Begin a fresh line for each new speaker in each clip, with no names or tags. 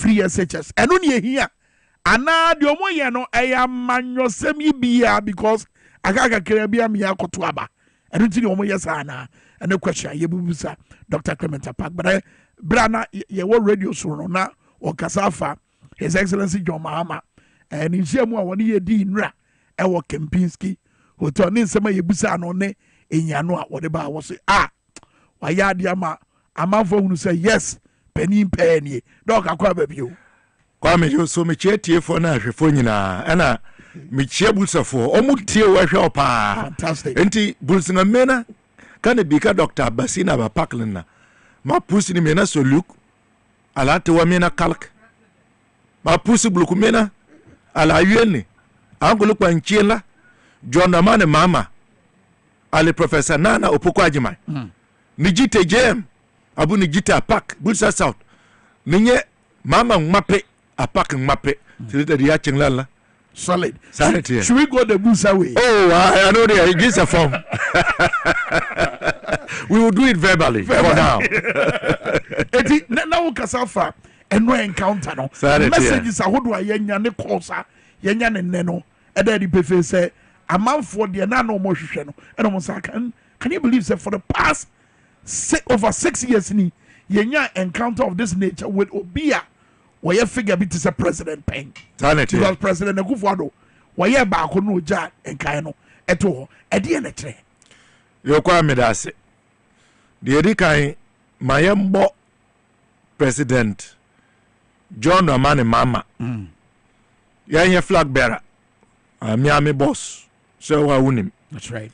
free SHS eno ne hia ana de omo ye no eya manyosem yibia because agaga kere bia me akoto aba eno ti de omo ye sa na ene question yebubusa Dr. Clement Park but brana ye wo radio so no na o kasafa His Excellency John Mahama and in Shemu woni ye di nra e wo Kempinski hotel ni nsema yebusa no ne enyano a wo de ba wo say wa ya de ama amanfo hunu say yes penin penie dog akwa ba bio
Kwame yo so me chetie fo na hwefo nyina ana me chie bulsafo omutie wo hwe opa
fantastic
enti bulsinga mena kana bika Dr. Basina ba Parkland ma pusi ni mena so look alate wa mena kalk ma pusi buluku mena ala yene angolo kwa nchiela John Amane mama ale Professor Nana Opoko Ajimai ni jite jem abu ni jite apak bulsa south ninye mama mape apak mape tilita dia chenglala
solid
sanity.
Should we go the Busa way?
Oh, I know there it gives a form. We will do it verbally for now.
Eti na wo kasafa eno encounter no messages ahodo ayenya ne kosa yenya ne ne no eda di pefe say amanfo de na no mo hwehwe no eno mo say can you believe say for the past over 6 years ni yenya encounter of this nature with Obia where figure bit is a president pen
sanity
because President Akufo-Addo where ba ko no ja enkan no eto e de na tre
yo kwa medase de edi kan mayembo President John Amane mama ya flag bearer Miami boss so wa wunim
that's right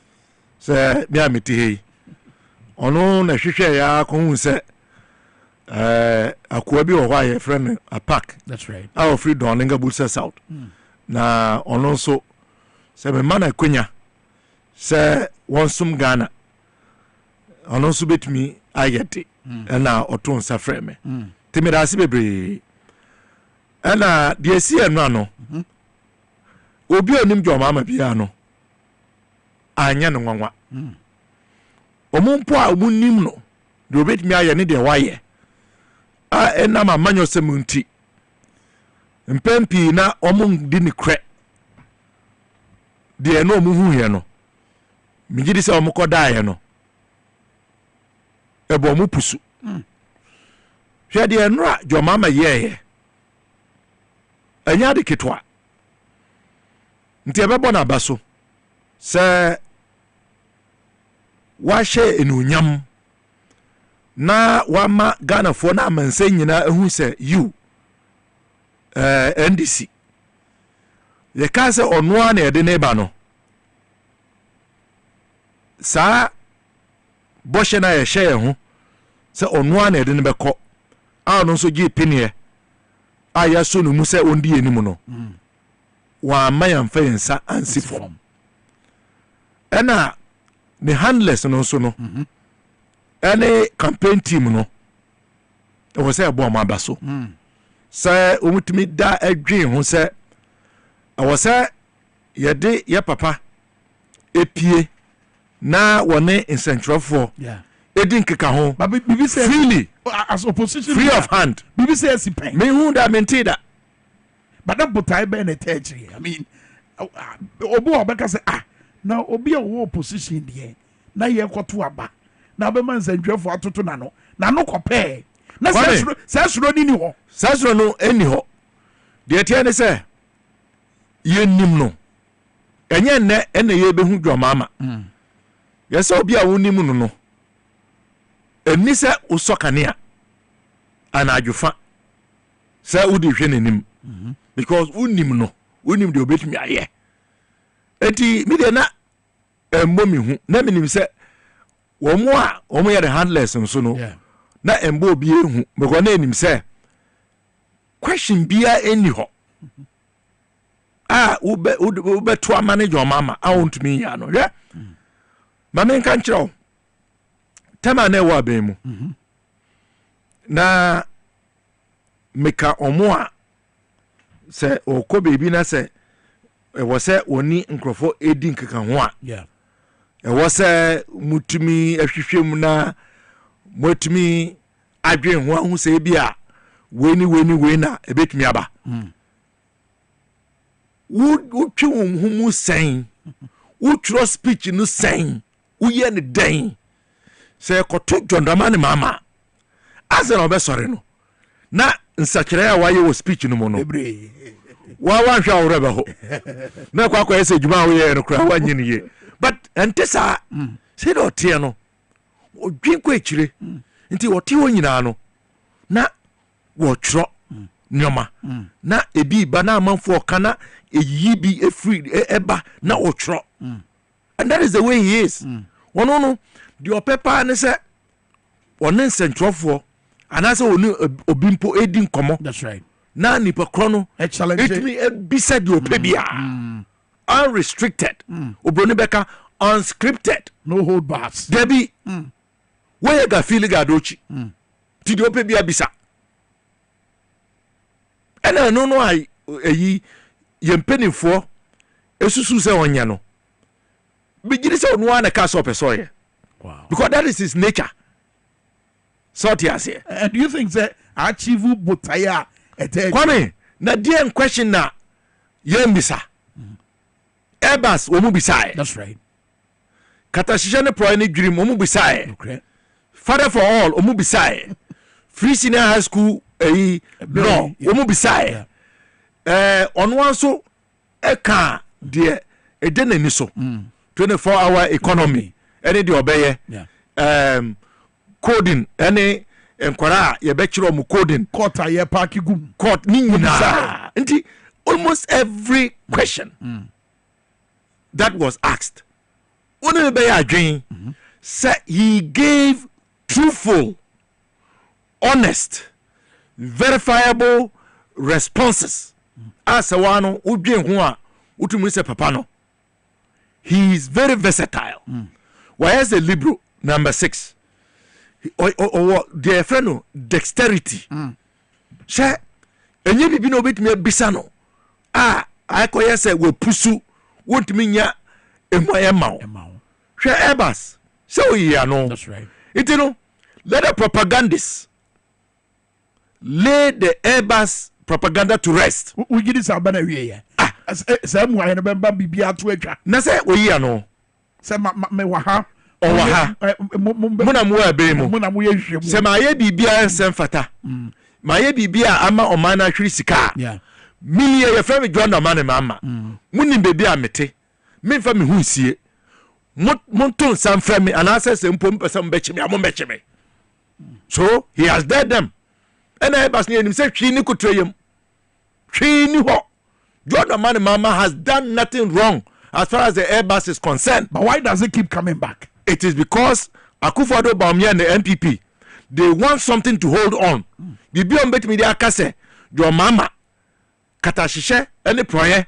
se Miami ti ono na hwehwe ya ko hu se akwa bi wo hwa ye friend a park
that's right
our free Doninga Bulsa South na ono so se me mana kwenya se wonsum Ghana ono so betumi ayete na oton sa freme timidasi bebre ana de esi enu ano obi onim jo mama bia no anya no nwanwa omumpo a omunim no de obetumi aye ne de waye ena ma manyo semunti mpempi na omum di ni kre de eno omuhu ye no migidi se omukoda ye no ebo mu pusu hwe de enra jo mama ye anya de ketwa nti ebebo na baso se wa she enunyam na wama Ghana fo na amanse nyina ehu se you NDC ye ka se onwa na ede ne ba no sa boshe na ye she ho se onwa na ede ne beko a no so gi pinie a ya so no mu se ondi enim no wa mayan fayensa ansi form ena ne handless no so no any campaign team no e was say abo ma baso say omutimi da adwen ho say e was say ye de ye papa epie na wone incentrofo edin keka ho
bibi say
freely
as opposition
free of hand
bibi say sipen
me hu da mentida
but that botai be na territory I mean obo obeka say na obi a wo opposition de na ye kwoto aba na be man sandwefo atoto na no kope na sasuro ni ho
sasuro no eni ho de tie ne se ye nim no enye ne ene ye behu dwomama ye se obi a wonim no no eni se usokane a ana adwofa se udi hwe nenim because unim no unim de obetumi aye enti mi de na embomi hu na minim se omo ya the handless nso no na embo obi ehu because na enim se question bia eni ho ube to manage your mama I want me ya no yeah mama nkan kire tema na ewa be mu na meka omo a se okọ bebi na se e wo se oni nkrofo edi nkeka ho a e wo se mutumi ahwehwem na mutumi adwen ho ahu se bi a we na ebetumi aba wo twe wo humu sen wo tro speech no sen wo ye ne den se koto jondama ne mama ase na obesore no na nsakire ya waye wo speech no mo no wa hwa wo reba ho na kwa ese djuma wo ye no kra wa nyine ye but entesa se do tie no odwin kwa ekire nti wo tie wo nyina no na wo tro nyoma na ebi ba na amanfo kana eyi bi efree eba na wo tro and that is the way he is wono no the opepa ne se wonen sentrofo anase woni obimpo edi nkomo.
That's right.
Na nipa krono
excellent
it me bisa the opebia unrestricted obroni beka unscripted
no hold bars
debi where ga feel ga dochi ti the opebia bisa ena no ai eyi yempenifo esusu se onya no bigiri se onu ana ka so pesoye.
Wow.
Because that is his nature. So here.
And do you think that achieve botaya
Kwame, na dear question na yembisa. Airbus omu bisae.
That's right.
Katashisha ne pro any dream omu bisae.
Okay.
Father for all omu bisae. Free senior high school law omu bisae. Onwan so eka de edene ni so. 24-hour economy. Any de obeye. Coding any enkwara ye bechiro mu coding
court ye park gum
court ni nyina nti almost every question that was asked one be adwen say he gave truthful, honest, verifiable responses as one udwen ho a utumi se papa no he is very versatile. Why is the liberal number 6 or their friend dexterity she enye bibi no betimi bisa no akoye se we pusu wontimi nya emoye mawo hwe ebas se oyiya no.
That's right.
It you know, let the propagandists lay the Airbus propaganda to rest.
We get this abana wie say mu aye no bemba bibia to atwa
Na say oyiya no
say me wa ha
muna mu abe mu
muna mu ye hwehwem
se ma ye bibia ensem fata ma ye bibia ama Oman ahwiri sika mi ye fam John Oman mama muni bebi amete me fa me hu sie monton sam fra me anase se mpom pesa mbechime amombechime. So he has dead them and I bas ni enim se hwi ni kotreyem hwi ni ho. John Oman mama has done nothing wrong as far as the Airbus is concerned.
But why does it keep coming back?
It is because Akufo-Addo Bawumia and the NPP, they want something to hold on. Bibi on bet media kase, your mama, katashishe, any proye,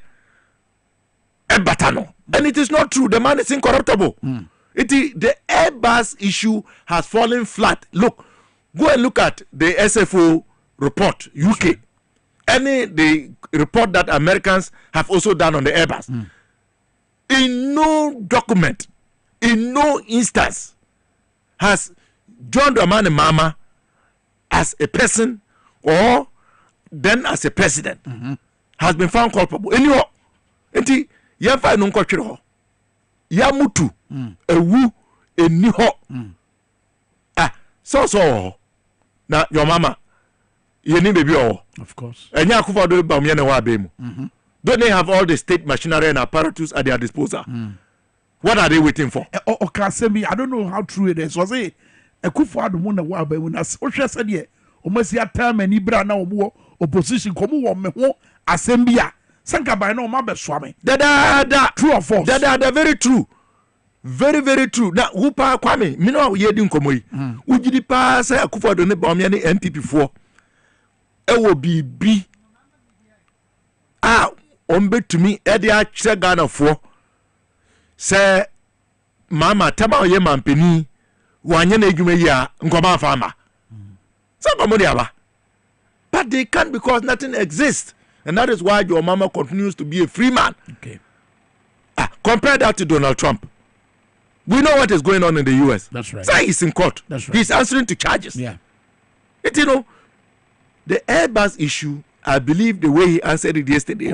ebatano. And it is not true. The man is incorruptible. The Airbus issue has fallen flat. Look, go and look at the SFO report, UK. The report that Americans have also done on the Airbus. In no document, in no instance has John Dramani Mama as a person or then as a president has been found culpable. Anyway, enti yafa no nkotwere ho. Ya mutu ewu eni ho. So na your mama you need baby oh.
Of course.
Enya Akufo-Addo Bawumia na wa be mu. Don't they have all the state machinery and apparatus at their disposal? What are they waiting for?
Okay, say me, I don't know how true it is. Was it Akufo-Addo mo na wa ba mu na o hwe se de o masi atama ni bra na o opposition komo wo me ho assembly a sanka by na o ma be so me. Da true or false?
Da very true. Very very true. Na who pa Kwame me no ye di nkomo yi. Ugidi pa say Akufo-Addo ne Bawumia ne NPP fo. E wo bibi ombetumi e de a kire Ghana fo. Say mama tama oye mampeni wanye na edwuma yi a nkoma fama somebody aba but they can't because nothing exists and that is why your mama continues to be a free man.
Okay.
Compare that to Donald Trump. We know what is going on in the US.
That's right.
Say he's in court.
That's right.
He's answering to charges.
Yeah.
It The Airbus issue, I believe the way he answered it yesterday,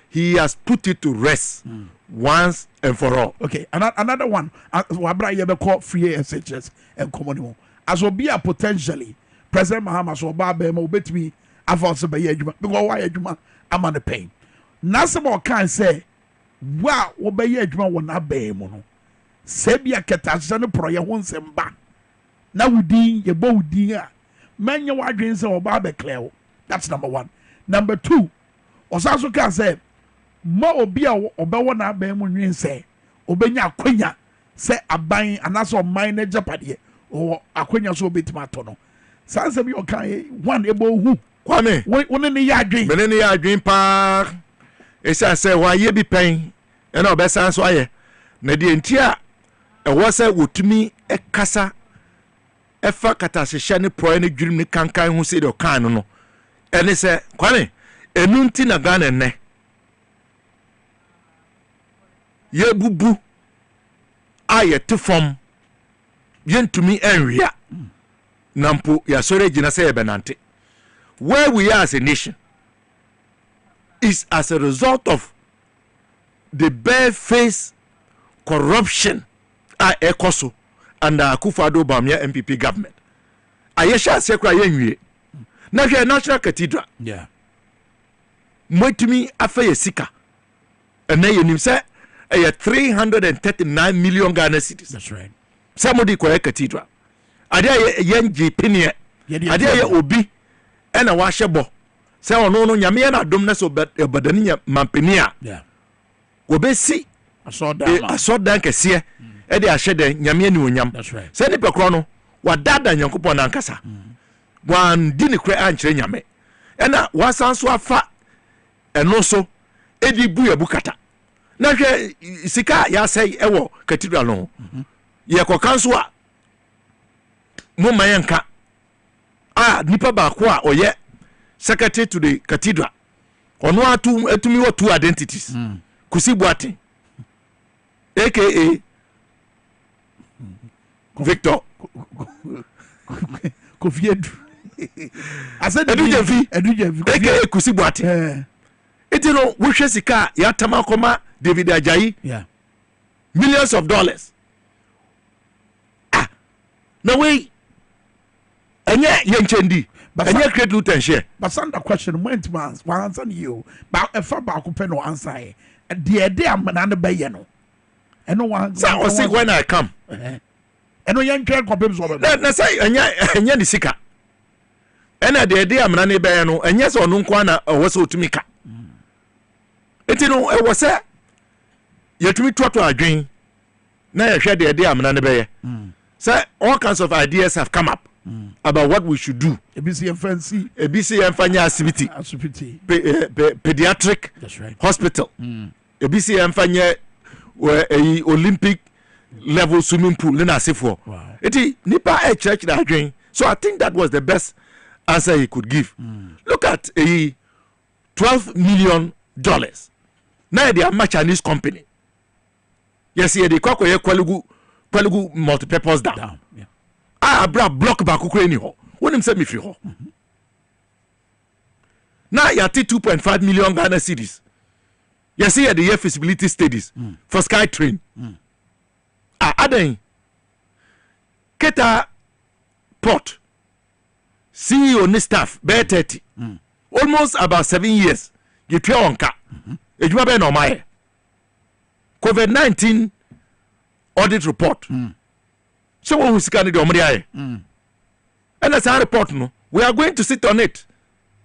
he has put it to rest once and for all.
Okay, another one. Wabra yebeko free SHS and common. As will be a potentially President Mahama so Baba mo betimi avance be adwuma because why adwuma am on the pain. Nasimo can say wa wo be adwuma wo na be mo no. Sebia ketase no pro ye ho nsem na wudin ye bo wudin a manya wadwen se oba be clear. That's number 1. Number 2, osaso can say ma obi a obewo na be mo nwin se obenya akwanya se aban anaso man na japade o akwanya so obetima to no sanse bi okan one ebo hu
Kwame
woni ne ya adwen
mene ne ya adwen pa esa se wa ye bi pen e na obesan so aye na de entia e wo se wotumi e kasa e fa katahye ne pro ne dwurim ne kankan hu se de okan no ene se Kwame enu nti na Ghana ne ye bubu aye te fom yentumi enwia nampo ya sore gina say benante. Where we are as a nation is as a result of the bare-faced corruption ekoso under Akufo-Addo Bawumia MPP government. Ayesha sekra yenwie na hwe National Cathedral mwetumi afaye sika ena yenim se 339 million Ghana cedis.
That's right.
Somebody kwa cathedral ade yenji pinie ade ye obi ena wa hyebo se ono no nyame na dom na so badani nya mampenia obesi asodan kese e de ahyede nyame ni onyam se ni pekro no wadada nyankopon na nkasa wan di ni kra ankyere nyame ena wasanso afa eno so edi bu ya bukata na hwe sika ya sei ewo cathedral no ye ko kanso a mo mayenka nipa ba ko a oye secretary to the cathedral ono atumi wo two identities kusi Boateng aka Victor
Kofiedu
I said Edujevi aka kusi Boateng etino wo hwe sika ya tamakoma David Ajayi millions of dollars na we enye yenchendi enye create loot and share.
But under question went man one answer you but if ba ko pe no answer de amana be ye no eno one
so I say when I come
eno yen twa kopem so be
na say enye ni sika ena de amana ne be ye no enye so no nko na wo so otumi ka etino e wo se yetumi toto adwen na ye hwe de amana ne be ye so all kinds of ideas have come up about what we should do.
ABC
Fanya activity. Pediatric hospital. ABC Fanya Olympic level swimming pool.
Wow.
Iti nipa a church that dream. So I think that was the best answer he could give. Look at $12 million. Now they are Chinese company. Yes, they kwako ye kwalugu multi-purpose down. Abra block back Ukraine ho. Wonim se me fi ho. Now yati 2.5 million Ghana cedis. You see the year feasibility studies for SkyTrain. Aden Keta Port CEO ni staff be 30. Almost about 7 years. You twa onka. Ejuma be no mai. COVID-19 audit report. So when we scan the omri and that's our report no, we are going to sit on it.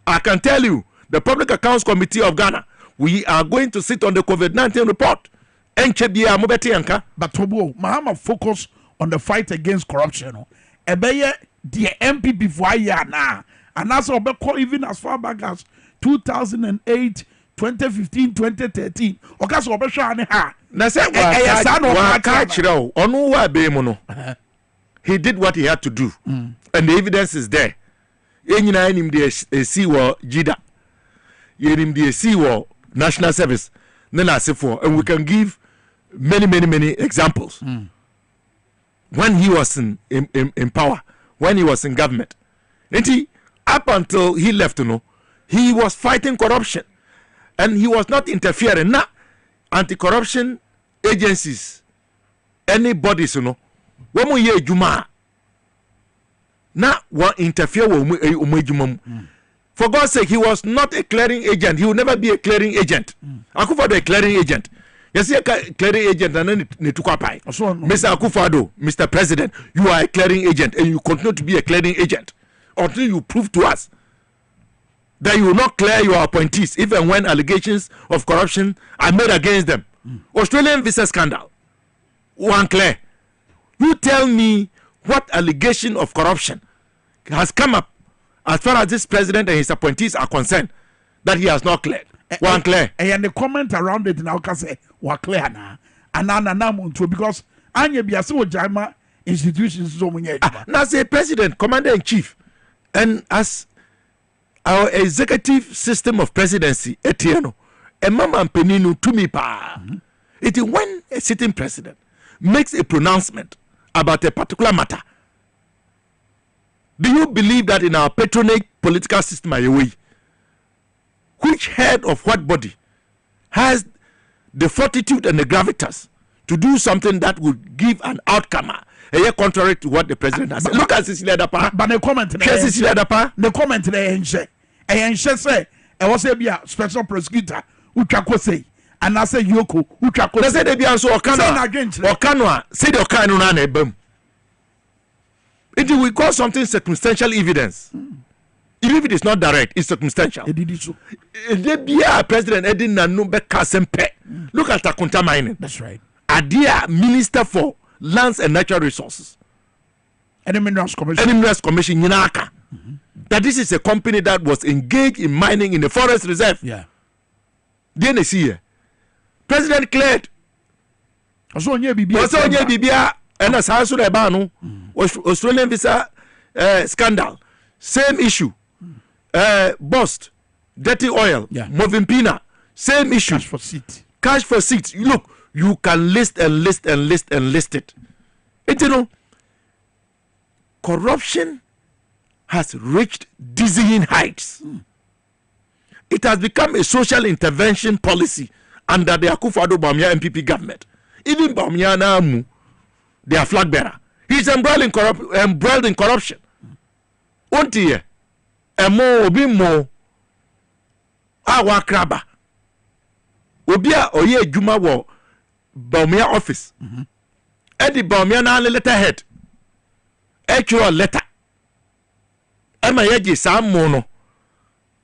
I can tell you, the Public Accounts Committee of Ghana, we are going to sit on the COVID-19 report. But
Tobo, Mahama focus on the fight against corruption. Ebeye the MPP for now, and that's even as far back as 2008, 2015, 2013. Okaso obesha ha.
Na say he did what he had to do, and the evidence is there. Yenyina enim de see wo Jida, yenim de see wo National Service, nena sefo, and we can give many examples. When he was in power, when he was in government, up until he left, he was fighting corruption. And he was not interfering. Now, anti-corruption agencies, any bodies, when we hear Juma, now what interfere with Juma. For God's sake, he was not a clearing agent. He will never be a clearing agent. Akufo-Addo a clearing agent. Yes, a clearing agent and then Netukapai. Mr. Akufo-Addo, Mr. President, you are a clearing agent and you continue to be a clearing agent until you prove to us that you will not clear your appointees even when allegations of corruption are made against them. Australian visa scandal. One clear. You tell me what allegation of corruption has come up as far as this president and his appointees are concerned that he has not cleared. One clear.
And the comment around it now can say, "Wa clear na." And because Anya Biaso Jama institutions so many.
Now say president, commander in chief, and as our executive system of presidency, Etieno, and Mama Peninu to me pa. It is when a sitting president makes a pronouncement about a particular matter. Do you believe that in our patronage political system, which head of what body has the fortitude and the gravitas to do something that would give an outcome contrary to what the president has said? Look at Cecilia Dapa.
But the comment,
Cecilia Dapa.
The comment say, I was a special prosecutor who say, and I say Yoko who
I said they be also Okanwa say the Okanu na ebem. It we call something circumstantial evidence. Even if it is not direct, it's circumstantial. They be a president Edin Nanu Beka Sempe. Look at Takunta mining.
That's right.
Adia Minister for Lands and Natural Resources.
And the Minerals Commission.
Yinaka. That this is a company that was engaged in mining in the forest reserve.
Yeah.
Then they see here. President cleared.
Also, Bibia.
And as Hasu Ebano, Australian visa scandal, same issue. Bust, dirty oil, moving pina, same issue.
Cash for seat.
Cash for seat. Look, you can list and list and list and list it. Corruption has reached dizzying heights. It has become a social intervention policy under the Akufo-Addo Bawumia MPP government. Even Bawumia Namu, their flag bearer, he's embroiled in corruption. Onti emo obi mo awa kraba obia oye adwuma wo Bawumia office. Edi Bawumia na letterhead actual letter ema yeji sammo no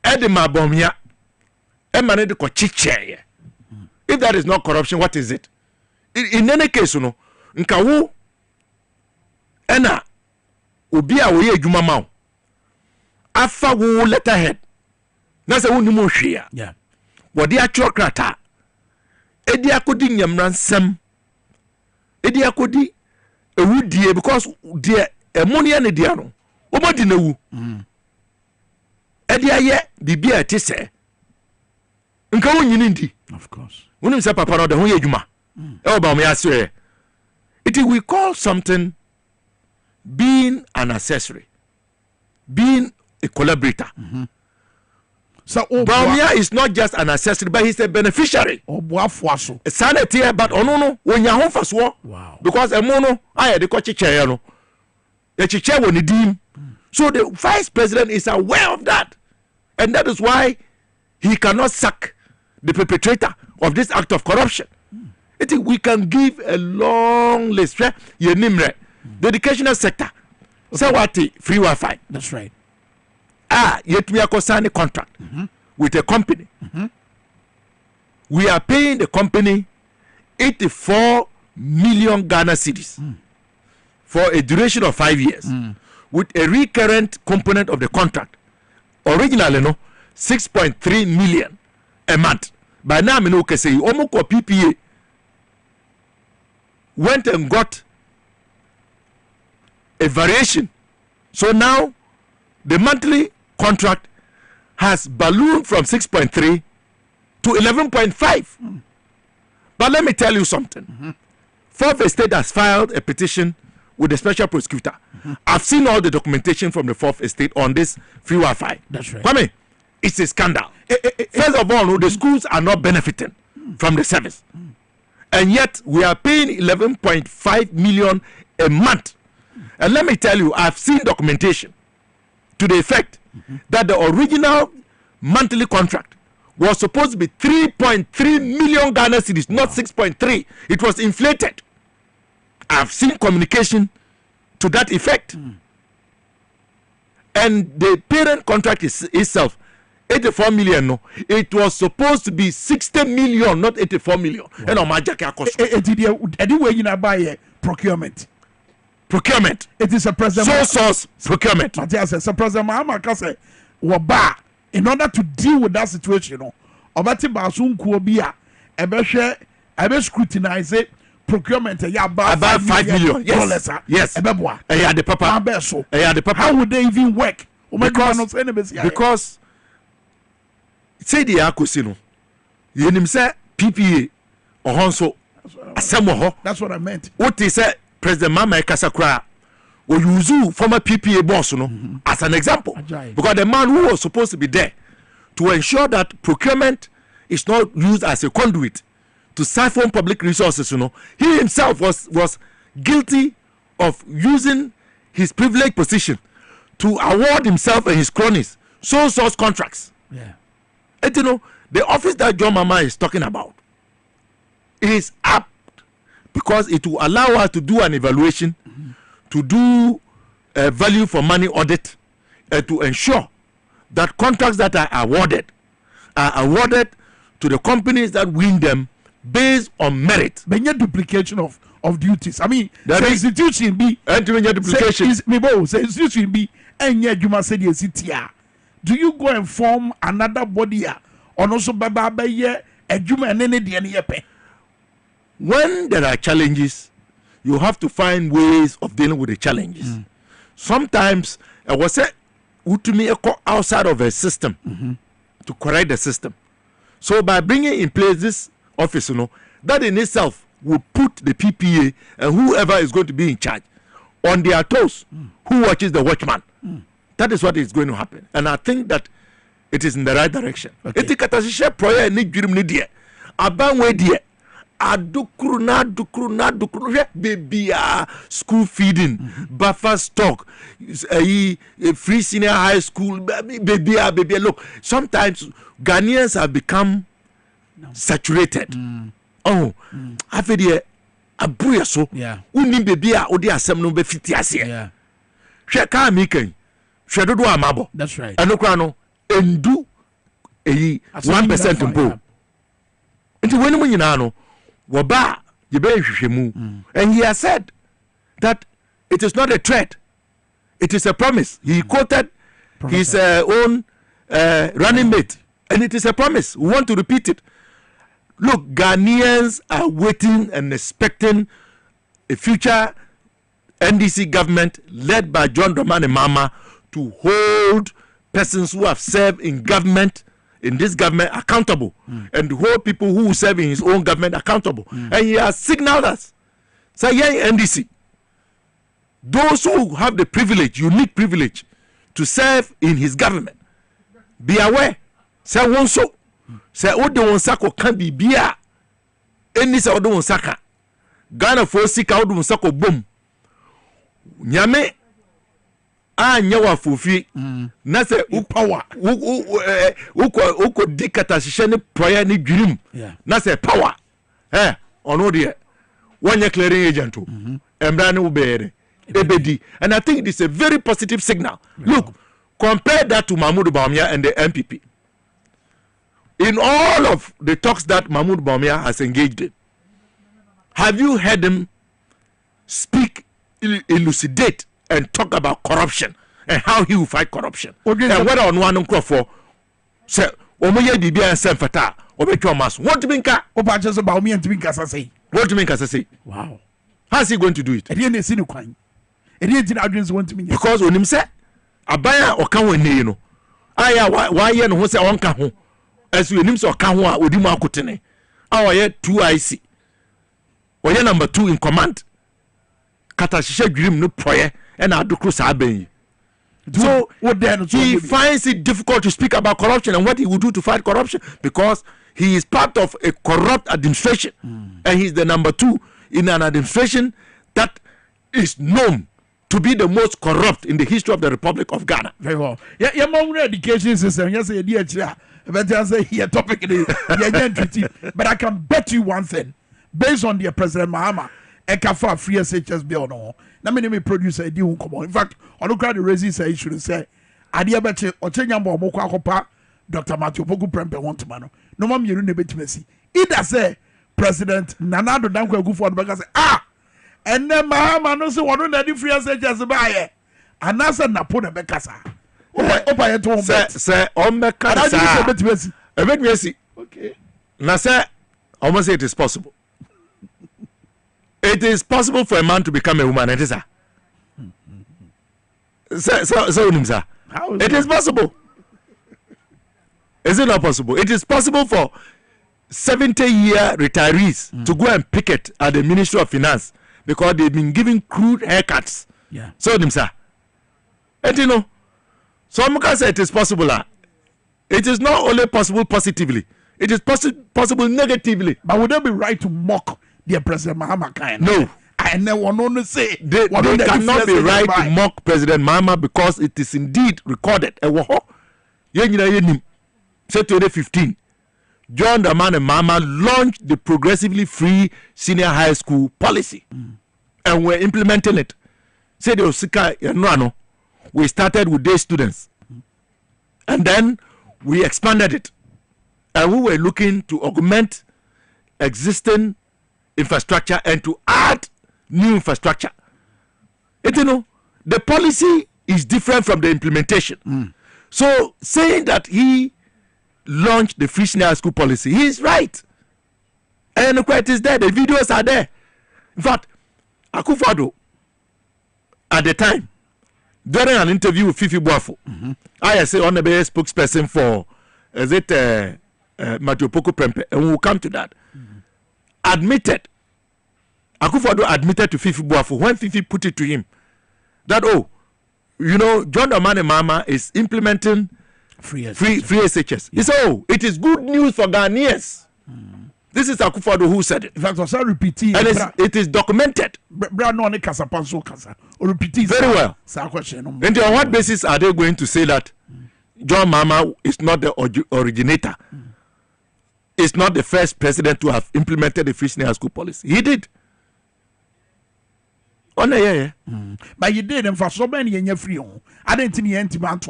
edi ma Bawumia ema ne de ko chiche. If that is not corruption, what is it? In any case, nka wo ena obi a wo ye adwuma ma wo afa wo letterhead na se wo ni mo hwe
yeah,
wo de atwo krata edi akodi nyamransam edi akodi ewudie because de emonia ne dia no wo modi na wu edi aye bibia te se nka wo nyini ndi.
Of course.
Unim se papa no de ho ye adwuma Bawumia say it we call something being an accessory, being a collaborator.
So
Bawumia is not just an accessory, but he's a beneficiary. A sanity, but no, when you home first war, because a mono, I had the coach chair, no, the chair when the deem. So the vice president is aware of that, and that is why he cannot sack the perpetrator of this act of corruption. We can give a long list. The educational sector. Say what? Free Wi-Fi.
That's right.
Yet we are signing a contract with a company. We are paying the company 84 million Ghana cedis for a duration of 5 years with a recurrent component of the contract. Originally, 6.3 million a month. By now, I can say almost PPA went and got a variation. So now the monthly contract has ballooned from 6.3 to 11.5. But let me tell you something. Fourth Estate has filed a petition with the special prosecutor. I've seen all the documentation from the 4th estate on this free Wi-Fi.
That's right.
Kwame, it's a scandal. First of all, the schools are not benefiting from the service. And yet we are paying 11.5 million a month. And let me tell you, I've seen documentation to the effect that the original monthly contract was supposed to be 3.3 million Ghana cedis, not 6.3. It was inflated. I've seen communication to that effect. And the parent contract itself, 84 million, no, it was supposed to be 60 million, not 84 million. And on my jacket,
anyway, you know, buy procurement.
Procurement.
It is a president.
Source procurement.
Matthias says, President Mahama Kase, Waba, in order to deal with that situation, you know, Obati Basun Kuobia, ebe scrutinize it. Procurement, about $5 million.
Yes. Yes. The papa.
How would they even work?
Because say the Akosino, you say PPA or Honso,
that's what I meant.
What is it? President Mama Kasakra or use former PPA boss as an example. Because the man who was supposed to be there to ensure that procurement is not used as a conduit to siphon public resources, he himself was guilty of using his privileged position to award himself and his cronies sole source contracts.
Yeah.
And the office that John Mama is talking about is apt because it will allow us to do an evaluation, to do a value for money audit, and to ensure that contracts that are awarded to the companies that win them based on merit.
But no duplication of duties. I mean, the institution be
duplication.
Say institution be and Juma said do you go and form another body or also baba a Juma and any pay?
When there are challenges, you have to find ways of dealing with the challenges. Sometimes I was said to me outside of a system to correct the system. So by bringing in place this office, that in itself will put the PPA and whoever is going to be in charge on their toes. Who watches the watchman? That is what is going to happen. And I think that it is in the right direction. Etikata prayer ni dream ni die. Abanwe die. Adukuru baby school feeding, buffer stock, free senior high school, baby. Look, sometimes Ghanaians have become saturated. I feel the abuya so. Uni baby odi asem no be fiti ase. Hwe ka mi kan. Hwe dodo amabo.
That's right.
Enokra no endu 1% mpo. Nti wenu mu nyina no Waba, and he has said that it is not a threat, it is a promise. He quoted his own running mate, and it is a promise. We want to repeat it. Look, Ghanaians are waiting and expecting a future NDC government led by John Dramani Mahama to hold persons who have served in government, in this government, accountable, and hold people who serve in his own government accountable. And he has signaled us, say, NDC, those who have the privilege, unique privilege, to serve in his government, be aware. Say one so, say Odo Wonsako can be beer. Any say Odo Wonsaka, Ghana for Sika Odo Wonsako boom. Nyame. Nyawa fufi na se power uko dikata hihye ne prayer ne dwirim na se power ono de wonye clearing agent emra ne ubere ebedi. And I think it is a very positive signal. Look, compare that to Mahmoud Bawumia and the MPP. In all of the talks that Mahmoud Bawumia has engaged in, have you heard him speak, elucidate and talk about corruption and how he will fight corruption? And whether on one for say omoye bibia ensem fata obetwa maso. What Minkah
obaje so ba omi ntimi nkasa say.
What Minkah say?
Wow.
How is he going to do it?
E dey na esi ni kwan. E dey nti na adwens want me.
Because onim say abaya oka wani no. Aya wa ye no ho say onka ho. As onim say oka ho a odi mu akotene. Awoye 2IC. Oye number 2 in command. katashishe dwirim no proye and adukru sa ben. So he finds it difficult to speak about corruption and what he would do to fight corruption because he is part of a corrupt administration and he's the number 2 in an administration that is known to be the most corrupt in the history of the Republic of Ghana.
Very well. Yeah, more education system. Yes, but I can bet you one thing, based on the President Mahama, Ekafa free SHS bill no. Na me producer di won come on. In fact, on the crowd raising say should say adia beche ochenyambo omokwa akopa Dr. Matthew Poku Prempe want man. No mam yeru ne betimasi. Either say President Nana Addo Dankwa Akufo-Addo beka say and then Mahama no say one na di free SHS ba ye. Anasa na po na beka sa. Opa ye to
say on beka sa. Betimasi.
Okay.
Na say almost say it is possible. It is possible for a man to become a woman. It is it is possible. Is it not possible? It is possible for 70-year retirees to go and picket at the Ministry of Finance because they've been giving crude haircuts.
Yeah.
So and you know, so I'm gonna say it is possible. It is not only possible positively. It is possible negatively.
But would they be right to mock the President Mahama kind?
No.
I never want to say
they cannot be right to mock President Mahama because it is indeed recorded. Say 2015, John Dramani Mahama launched the progressively free senior high school policy, and we're implementing it. Say the Osika Yanuano, we started with day students, and then we expanded it, and we were looking to augment existing infrastructure and to add new infrastructure. You know, the policy is different from the implementation. So saying that he launched the free senior school policy, he is right. And the quote is there, the videos are there. In fact, Akufo-Addo, at the time, during an interview with Fifi Boafo, I say on the spokesperson for Matthew Poku Prempe, and we'll come to that. Admitted, Akufo-Addo admitted to Fifi Boafo when Fifi put it to him that John Dramani Mahama is implementing free SHS. He said, it is good news for Ghanaians. This is Akufo-Addo who said it.
In fact, I was repeating,
and it is documented.
Very well.
And on what basis are they going to say that John Mahama is not the originator? Is not the first president to have implemented the free senior school policy. He did.
But you did, and for so many in your free home, I didn't think you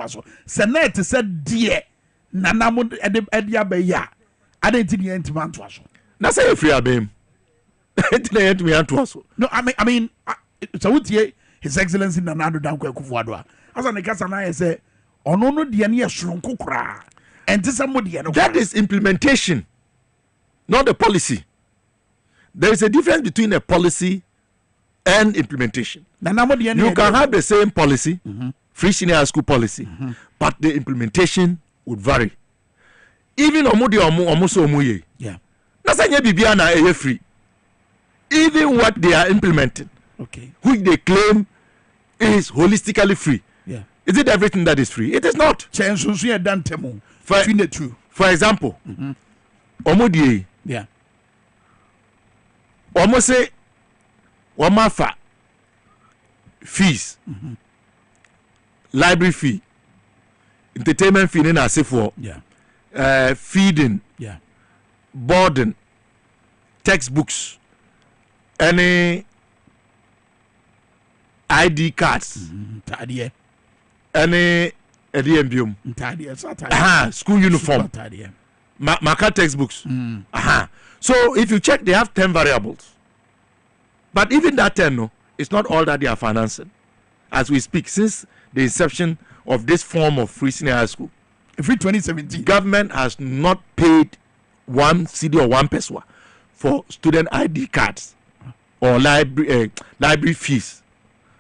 so. Senate said, dear, Nanamund Edia Beya. I didn't think you so.
That's a free abim.
No, I mean, so would ye, His Excellency Nana Addo Dankwa Akufo-Addo. As an Ekasana say, Onono Diania Shrunkukra. And to somebody,
that is implementation, not the policy. There is a difference between a policy and implementation. You can have the same policy, free senior school policy, but the implementation would vary. Even
yeah.
Free. Even what they are implementing, which they claim is holistically free.
Yeah.
Is it everything that is free? It is not. For example, Omodie.
Yeah.
Almost say Wamafa fees, library fee, entertainment fee in a for feeding, boarding, textbooks, any ID cards, any EDMBUM, school uniform, Maka textbooks. So if you check, they have 10 variables. But even that 10, no, it's not all that they are financing. As we speak, since the inception of this form of free senior high school,
free 2017,
government has not paid 1 cedi or 1 peso for student ID cards or library fees,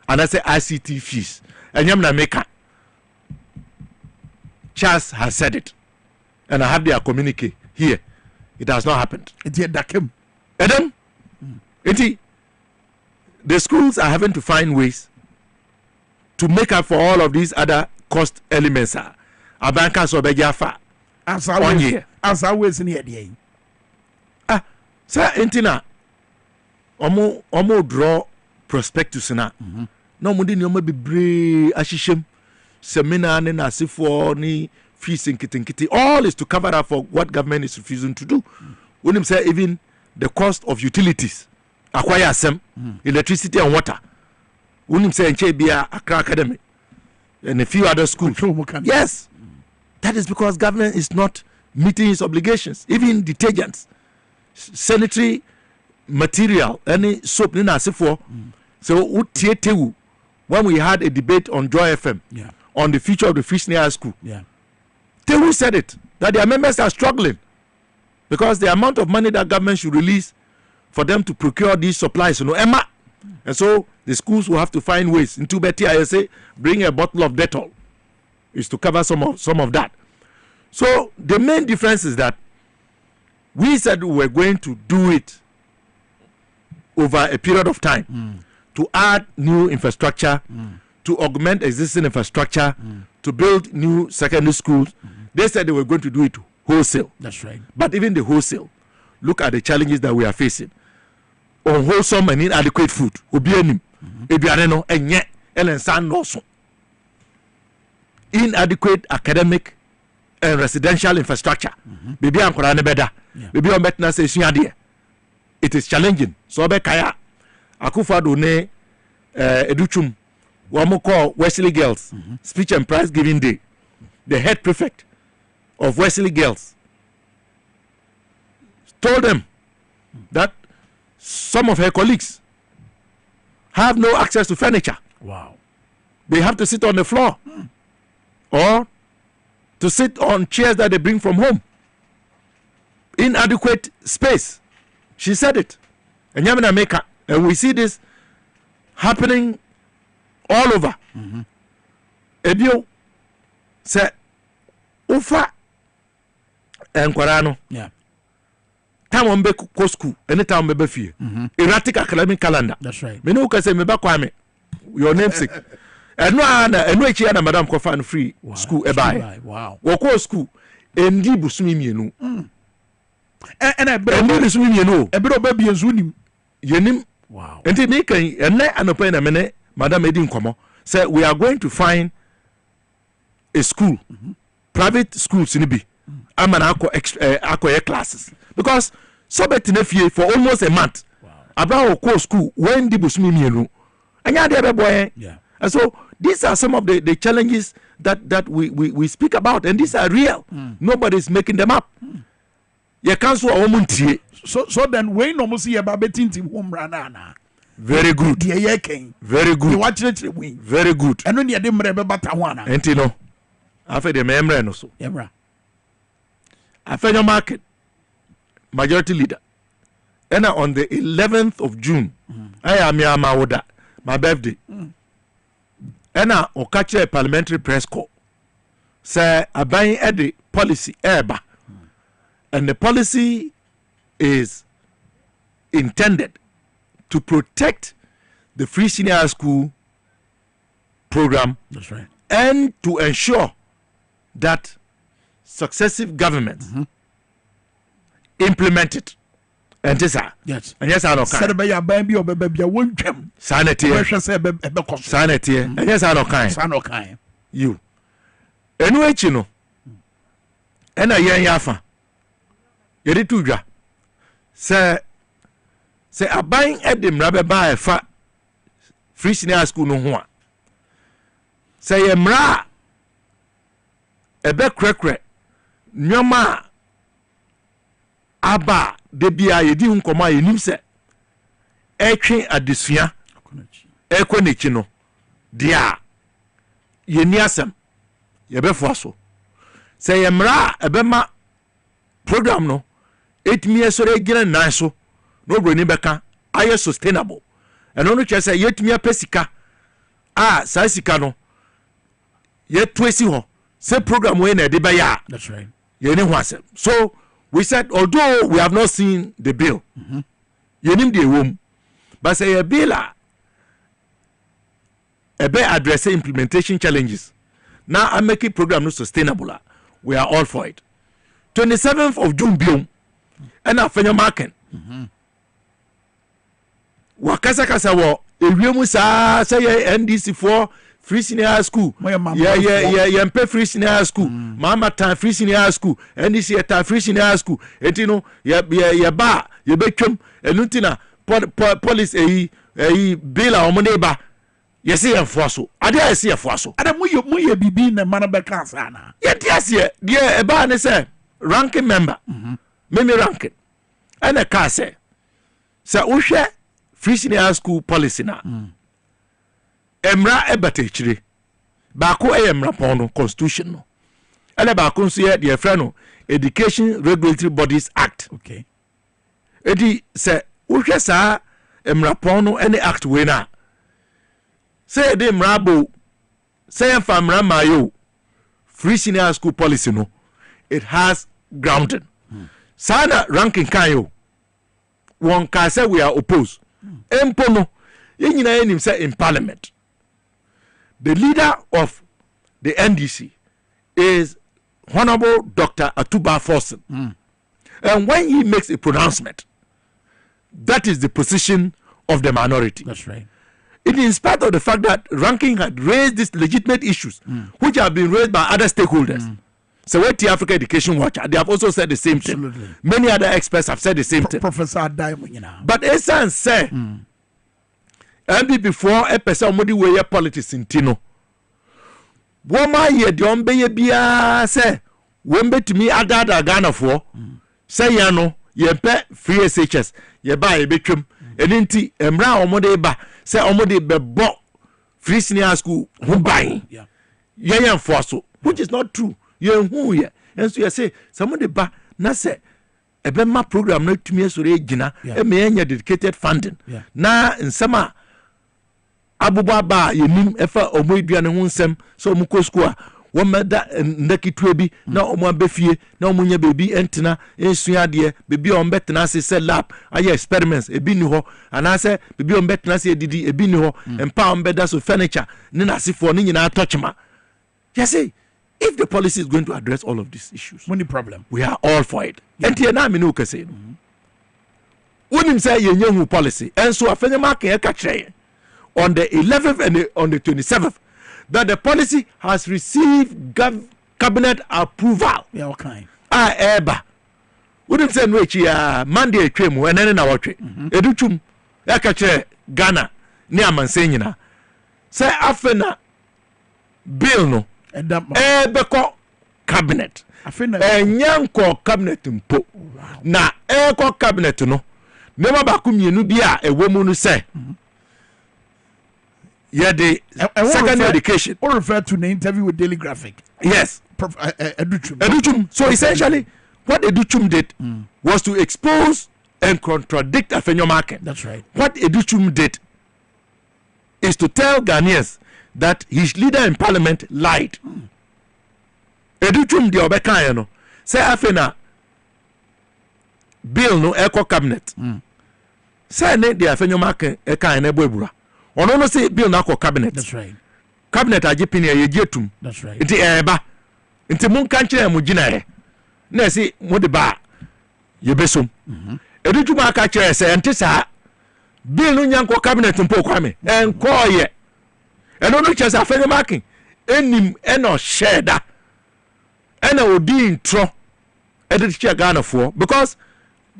and I say ICT fees. And Yamna Meka, Charles has said it, and I have their communique here. It has not happened.
It's yet that came.
Adam, the schools are having to find ways to make up for all of these other cost elements. Abanka so bejafa.
As always in the
Sir, Intina, Omo draw prospectus na. No mudi ni omo bebre ashishem seminar ni nasifo ni fees in kitinkiti. All is to cover up for what government is refusing to do. When him say even the cost of utilities, acquire asem, electricity and water. When him say enche bia Accra Academy and a few other schools. Yes, that is because government is not meeting its obligations. Even detergents, sanitary material, any soap ni nasifo. So when we had a debate on Joy FM on the future of the Fish Near School, Tewu said it that their members are struggling because the amount of money that government should release for them to procure these supplies, Emma, and so the schools will have to find ways. Into Betty, I say, bring a bottle of Dettol, is to cover some of that. So the main difference is that we said we were going to do it over a period of time. To add new infrastructure, to augment existing infrastructure, to build new secondary schools. They said they were going to do it wholesale.
That's right.
But even the wholesale, look at the challenges that we are facing. Unwholesome and inadequate food. Inadequate academic and residential infrastructure. It is challenging. So kaya Akufado ne educhum wamo call Wesley Girls speech and prize giving day. The head prefect of Wesley Girls told them that some of her colleagues have no access to furniture.
Wow.
They have to sit on the floor or to sit on chairs that they bring from home. Inadequate space. She said it. And Yamina Meka. And we see this happening all over. Ebio say ufa enkwara
yeah.
Time on be ko school anytime be fie. Erratic academic calendar.
That's right.
Me no ka say me ba Kwame your namesake. Eno echi na madam Kofa no free school e buy.
Wow.
Wo ko school endi busumi mienu.
And I
endi busumi mienu.
Ebro ba bi enzunim.
Yenim.
Wow.
And me can ene anopa na mene madam edi nkomo say we are going to find a school private schools in bi amana akọ classes because so betina fie for almost a month.
Wow.
About ko school when di busumi mienu anya dey be boy.
Yeah.
And so these are some of the challenges that we speak about, and these are real. Nobody is making them up. You can't
so then we no see about betting home rana.
Very good. Very good.
You watch it win.
Very good.
And when you dem rebe batawana.
Entino. After the membre no so.
Yebra.
After your market majority leader. And on the 11th of June, I am Yamawoda, my birthday. And I catch a parliamentary press call. Say abayin edi policy eba. And the policy is intended to protect the free senior school program.
That's right.
And to ensure that successive governments implement it. And this are
yes.
And yes, I know.
Sanity.
Sanity. And yes, I know. You. Anyway, you know. And a young yafa. Yeri tuja. Say a buying edim rabbe buy fa free senior school no hoa. Say mra ebe krekre nyoma aba de bia yedi nkoma yenim se etwe adesua ekonechi no dia yeni asem yebefo so say mra ebe ma program no etimi esore gina nan so no broni beka aye sustainable eno no che say yetimi apesika sa sika no yetwesi ho say program we na de be ya.
That's right.
Yeni ho asem. So we said although we have not seen the bill yenim de wom but say a bill ebe address implementation challenges now I make it program no sustainable we are all for it 27th of June biom and afenyo marken wakasa kasa wo ewiemu saa say NDC for free senior school yeah pay free senior school mama tan free senior school NDC ta free senior school enti no ye ba ye betwam enuntina police bill a omo neba yes ye enforce ade yes ye enforce
ade moye bibi na man be kan sa na
ye yes ye e ba ne say ranking member me ranking and ka say uhwe free senior school policy na emra ebata chire ba ko emra pon constitution no ele ba ko nso ye de friend no Education Regulatory Bodies Act
okay
edi say uhwe sa emra pon no any act we na say de emra bo say famra mayo free senior school policy no it has grounding sana ranking kan yo one ka say we are opposed empo no yenyina yenim say in parliament the leader of the NDC is Honorable Dr. Atuba Forson. And when he makes a pronouncement, that is the position of the minority.
That's right.
It is in spite of the fact that ranking had raised these legitimate issues, which have been raised by other stakeholders. So what the Africa Education Watch, they have also said the same
Absolutely.
thing. Many other experts have said the same thing.
Professor Diamond, you know.
But Esan said, and before a person would wear politics in Tino. Woman ye don't be a bia say, wembe to me agada Ghana for say yano, ye pet free SHS, ye buy a becum, and inti emra omode ba, say omode be bo free senior school who buy. Yeah, for which is not true. You who ye, and so you say, somebody ba, na say. Ebe ma program no tumi so re gina e me anya dedicated funding na nsema abuba ba yenim efa omoidua ne ho nsem so omuko school a wo meda ndakitue bi na omo abefie na omo nya bebi entina ensua de bebi o mbetena se se lab aye experiments ebi ni ho ana se bebi o mbetena se didi ebi ni ho empa o mbeda so furniture ne nasifo ne nyina touchma yes say if the policy is going to address all of these issues,
money problem,
we are all for it. And here now, we say, when say you policy, and so after the market on the 11th and on the 27th, that the policy has received cabinet approval.
Yeah, okay.
Eba. Wouldn't say which Monday came when then our trade. Educhum, Ekache Ghana, near Mansenina. Say after na bill no. Beko cabinet enyanko cabinet mpo na eko cabinet no nema baku mienu bia ewo mu no say the secondary education
or refer to the interview with Daily Graphic.
Yes, Educhum. So essentially what Educhum did was to expose and contradict Afenyo Market.
That's right.
What Educhum did is to tell Ghanaians that his leader in parliament lied. Educhum the obeka no say afena bill no eco cabinet. Say ne the afenyo market e kan na ebura. Ono no say bill na cabinet.
That's right.
Cabinet agipini ye jetum.
That's right.
Nti eba. Nti mun kan kire mu gina e. Na say mo de ba ye besom. Educhum aka kire say enti sa bill no nyanko cabinet mpo kwame. Enko ye. And no chance after marking enim eno sheda ena odi intro edit Ghana for because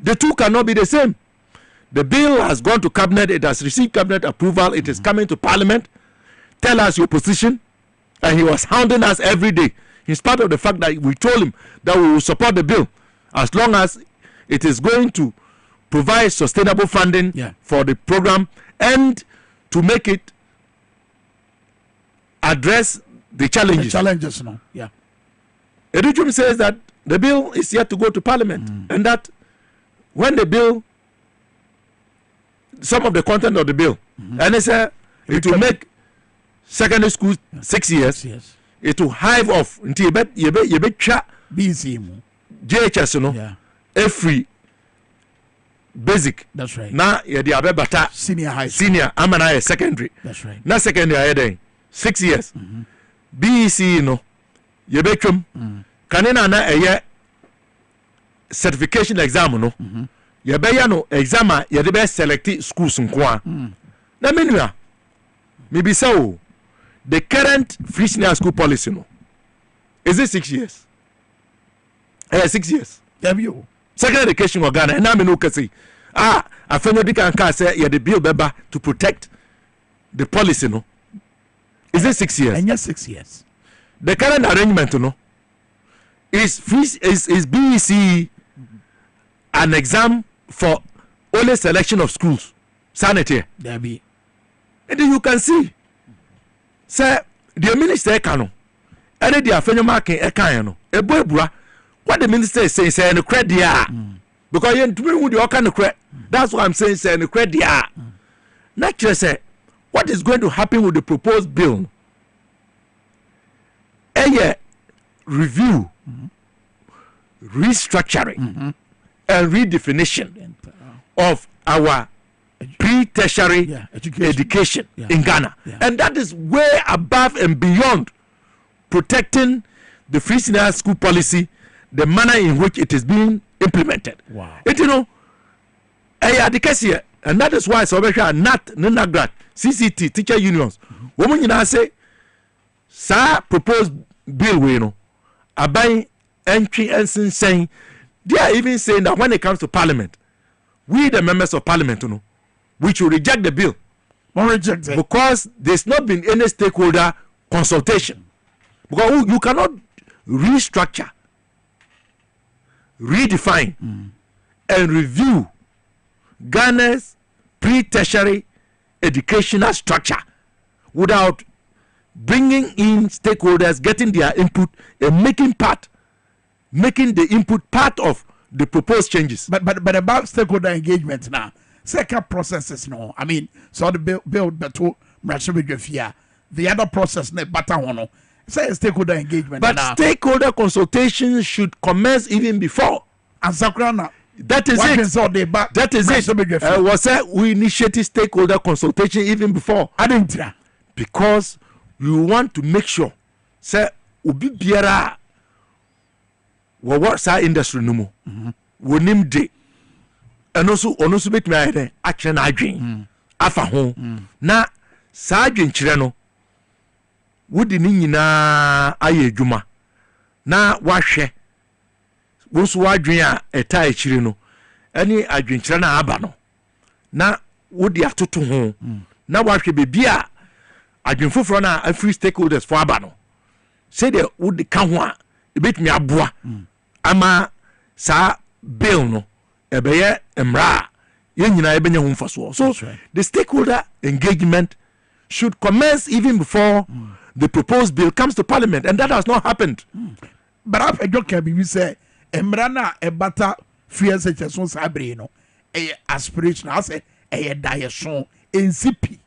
the two cannot be the same. The bill has gone to cabinet, it has received cabinet approval, it is coming to parliament. Tell us your position. And he was hounding us every day in spite of the fact that we told him that we will support the bill as long as it is going to provide sustainable funding for the program and to make it address the challenges.
The challenges, no. Yeah.
Educhum says that the bill is yet to go to parliament and that when the bill, some of the content of the bill, and it said it will make secondary school 6 years, it will hive off until you bet chat JHS, you know, every basic.
That's right.
Now, you have senior high school. Senior, I'm an secondary.
That's right.
Not secondary, 6 years BEC no ye betwam kanena na eye certification exam no ye be ya no exam ye de be select schools nko a na menua me be so the current free senior school policy no is it 6 years 6 years
W
second education of Ghana and I no kasi afenyo di kan say ye the bill beba to protect the policy no is it 6 years
and yes 6 years
the current arrangement no is free is BEC an exam for only selection of schools sanity
there be
and then you can see say the minister kanu and the afenyo marking e kan no e boebura what the minister is saying say no credit because you to me with your kind of credit that's what I'm saying say no credit naturally say what is going to happen with the proposed bill a review restructuring and redefinition of our pre-tertiary education in Ghana and that is way above and beyond protecting the free senior school policy, the manner in which it is being implemented.
Wow.
It, you know, and that is why so not Ninagrat, CCT, teacher unions, women in say, sir, proposed bill, we know, abide entry and saying, they are even saying that when it comes to parliament, we, the members of parliament, you know, we should reject the bill.
Reject it.
Because there's not been any stakeholder consultation. Because you cannot restructure, redefine, and review Ghana's pre-tertiary educational structure without bringing in stakeholders, getting their input, and making the input part of the proposed changes.
But about stakeholder engagement now, second processes no. I mean, so the build better the other process ne better one. Say stakeholder engagement.
But stakeholder consultation should commence even before.
And Sakrana,
that is it. That is it. Was that we initiated stakeholder consultation even before?
I didn't.
Because you want to make sure, say, ubi biara, what's our industry no more? We name day, and also bit me action I dream. Afa home na sergeant chireno. Wodi ni nyina aye adwuma na wahwe wonso wadwen a eta akire no ani adwenkyere na aba no na wodi atoto ho na wahwe bebi a adwenfoforo na afri stakeholders for aba no say de wodi ka ho a ebetumi aboa ama sa bill no ebeye emra ye nyina ebenya ho mfaso so the stakeholder engagement should commence even before the proposed bill comes to parliament, and that has not happened.
But after Joker, we say, Emrana, a bata, fear such as Sabrino, a aspiration, I say, a diason, in CP.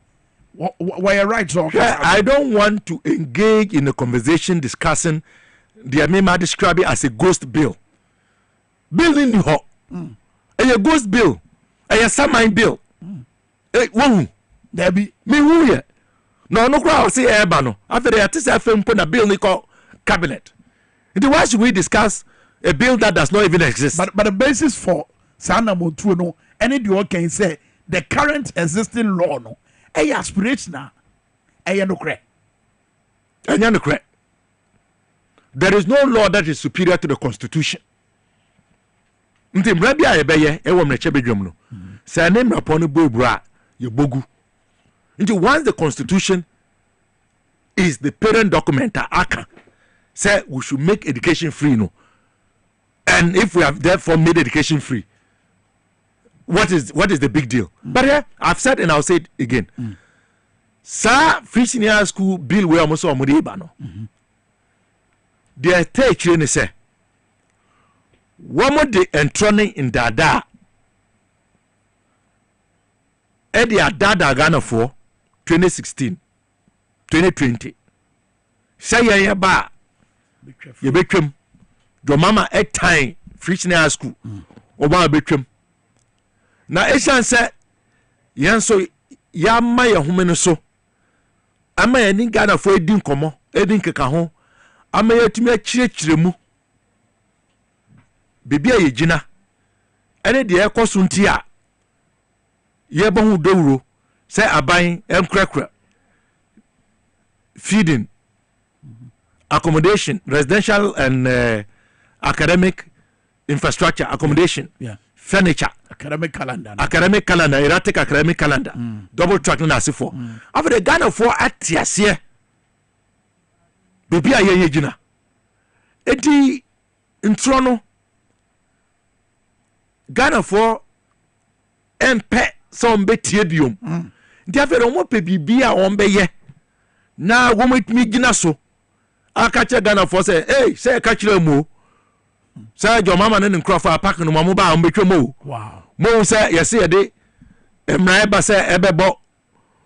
Why right? So
I don't want to engage in a conversation discussing the Amema describe it as a ghost bill. Building the hall, a ghost bill, a semi bill. Who?
There be
me who here? No crowd say Ebano. After the artist FM put a bill called cabinet. Why should we discuss a bill that does not even exist?
But the basis for Sana Montuno, any do can say the current existing law no a aspirational a no cre.
There is no law that is superior to the constitution. Ntim rabia ebeye e wo mreche bedwam no. Say name upon the bra ye bogu. Once the constitution is the parent document, ACA say we should make education free, no. And if we have therefore made education free, what is the big deal? But I've said and I'll say it again. Sir, free senior school bill we almost saw no. The teacher say one more day entroning in Dada. Eddie Dada Ghana for 2016 2020 say ya ba ye betwam do mama e time free senior school oba betwam na eshan say yen so ya ma ye home no so ama ya ni Ghana for edin komo edin keka ho ama ya tumi akirekire mu bibia ye gina ene de ekoso nti a ye bohu dawuro say aban enkrakra feeding accommodation residential and academic infrastructure accommodation furniture
academic calendar
erratic academic calendar double track na asifo after the Ghana for atiase bibia ye gina edi ntro no Ghana for empe some betie biom ndi afere mo pe bibia on beye na wo metimi gina so aka che Ghana for say hey say ka kire mu say jo mama ne nkrofa park no mo ba on betwe mo
wow
mo say yes ye de emra ba say ebebo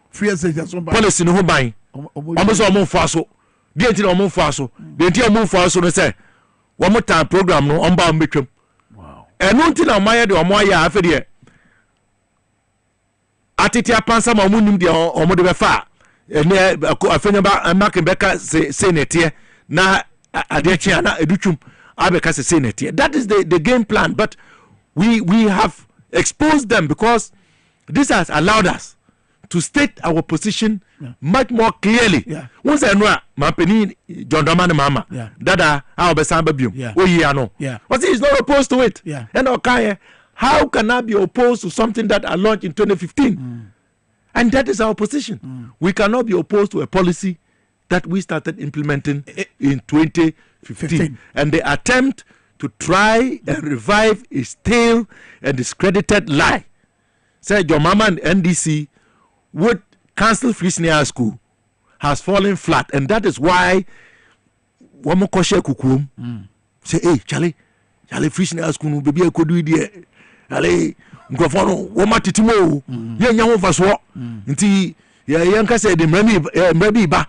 free so ba
policy no ho ban o so mo mfa so de enti no mo mfa so de enti mo mfa so no say wo mo ta program no on ba on betwem wow enu enti na maye de o mo ya afa de atiti apansa ma munim de o mo de be fa ene afenya ba mark beka say netie na ade chia na edutwum abeka say netie. That is the game plan, but we have exposed them because this has allowed us to state our position much more clearly. Once I know Mampeni John Dramani Mama dada how be samba biom o yi ano but he is not opposed to it and okay how can I be opposed to something that I launched in 2015 and that is our position. We cannot be opposed to a policy that we started implementing in 2015 and the attempt to try and revive a stale and discredited lie say your mama and NDC would cancel free senior school has fallen flat and that is why one more koshe kukum say hey Charlie free senior school no baby ko do there ale ngofo wo matitimo ye nya ho faso nti ye nka say de mrabi ba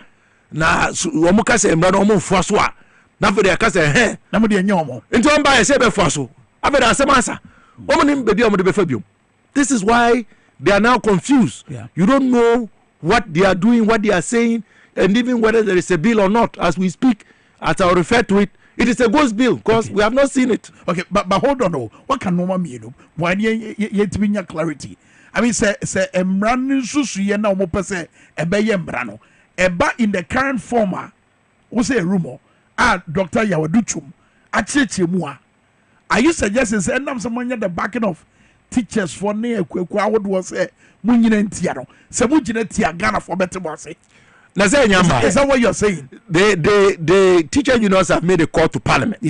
na wo mo ka say mra no mo fo so a na fe de ka say he
na mo de nya omo
nti on ba ye say be fo so after asemasa wo mo nim bebi o mo de be fa biom. This is why they are now confused. You don't know what they are doing, what they are saying, and even whether there is a bill or not. As we speak, as I refer to it, it is a ghost bill because we have not seen it.
Okay, but hold on. What can normal mean? Why yet bring clarity? I mean, say emran susu ye na omo pese ebe ye embrano. Eba in the current former, we say a rumor. Dr. Yawaduchum, acheche mua. Are you suggesting say nam someone the backing of teachers for near I would was a Munyan Tiano. Samujina Tia Ghana for better was it. Is that what you're saying?
The teacher unions have made a call to Parliament.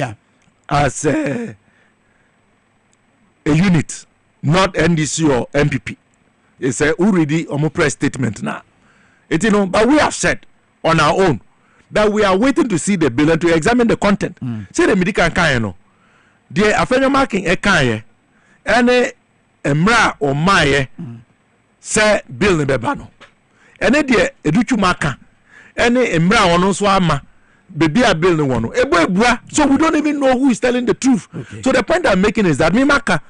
As a unit, not NDC or MPP. It's already a press statement now. But we have said on our own that we are waiting to see the bill and to examine the content. Say the medical kayano. The affair marking a kaye and emra o maye say bill ne beba no ene de edutu maka ene emra wono so ama bebi a bill ne wono ebua so we don't even know who is telling the truth. So the point I'm making is that me maka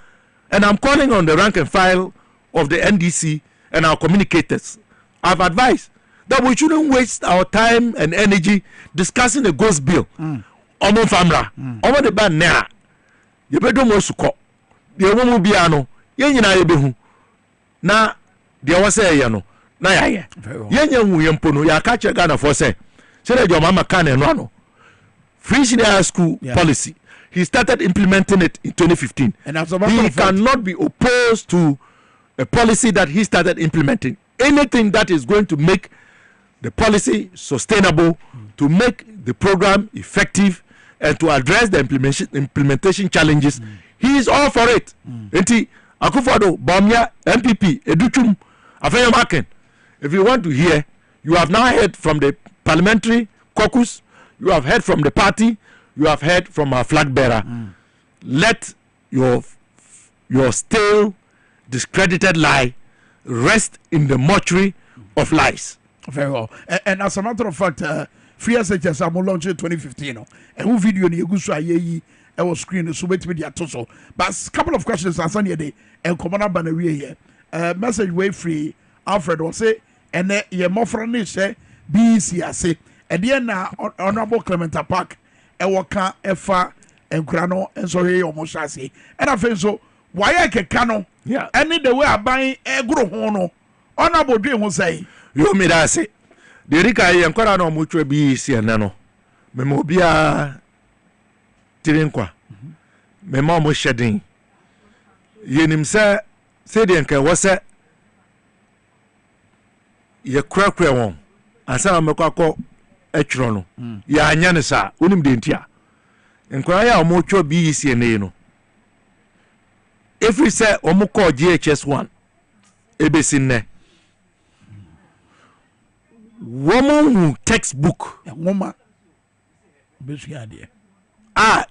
and I'm calling on the rank and file of the NDC and our communicators. I've advised that we shouldn't waste our time and energy discussing a ghost bill omo famra omo de ban na yebedo mo suko de omo bia no yenyina yebehu na de wo say ye no na yaye yenya hu yempo no ya ka che Ghana for say the your mama can no free senior school policy he started implementing it in 2015 and he cannot be opposed to a policy that he started implementing. Anything that is going to make the policy sustainable, to make the program effective and to address the implementation challenges, he is all for it. Akufo-Addo, Bawumia, MPP, Educhum, Afenyomaken. If you want to hear, you have now heard from the parliamentary caucus, you have heard from the party, you have heard from our flag bearer. Let your stale, discredited lie rest in the mortuary of lies.
Very well. And as a matter of fact, free SHS I'm launching 2015. And who video ni egusu ayeyi I was screen so wait media toso. But a couple of questions as on day and Commander Bannery here. Message way free Alfred will say and ye more friendly say BC ase ɛdeɛ na honorable Clement Park ɛwɔ ka ɛfa nkura no nso hwɛ ɔmo hyɛ ase ɛna afei nso wayɛ keka no ɛne the way aban ɛgoro ho no honorable dwe ho sɛn
yo me da ase de rika yɛ nkora na ɔmo twa BC ɛnɛ no mema obia tiri nkwa mema ɔmo hyɛden yɛnim sɛ sɛdeɛ nka ɛwɔ sɛ yɛkurakura wɔn ansa na mɛkɔ akɔ atwerɛ no yɛanyɛ no saa wonim de ntia nkora yɛ a ɔmo twa BC ɛnɛ no ɛfiri sɛ ɔmo kɔɔ GHS1 ɛbɛsi nnɛ wɔmo hu textbook
nwoma bɛsua adeɛ
a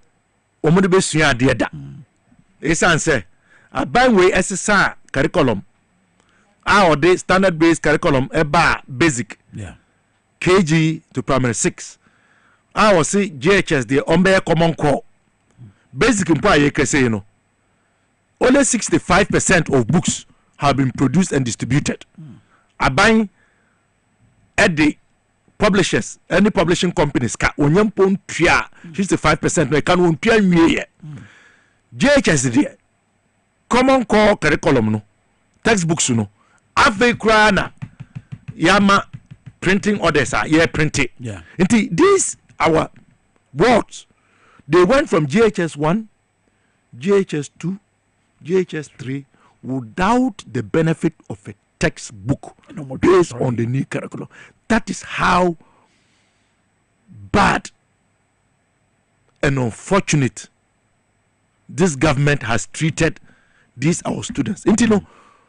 ɔmo de bɛsua adeɛ da ɛsiane sɛ aban wei ɛsesa curriculum a ɔde standard based curriculum ɛba basic KG to primary 6 a ɔse GHS deɛ ɔmbɛyɛ common core basic mpo a yɛkɛsɛ yi no only 65% of books have been produced and distributed aban ɛde publishers any publishing companies ka onyampo ntua 65% no ɛka no ntua nwie GHS deɛ common core curriculum no textbooks no afei koraa na yama printing orders are printed nti these our words they went from GHS1 GHS2 GHS3 without the benefit of a textbook based on the new curriculum. That is how bad and unfortunate this government has treated these our students.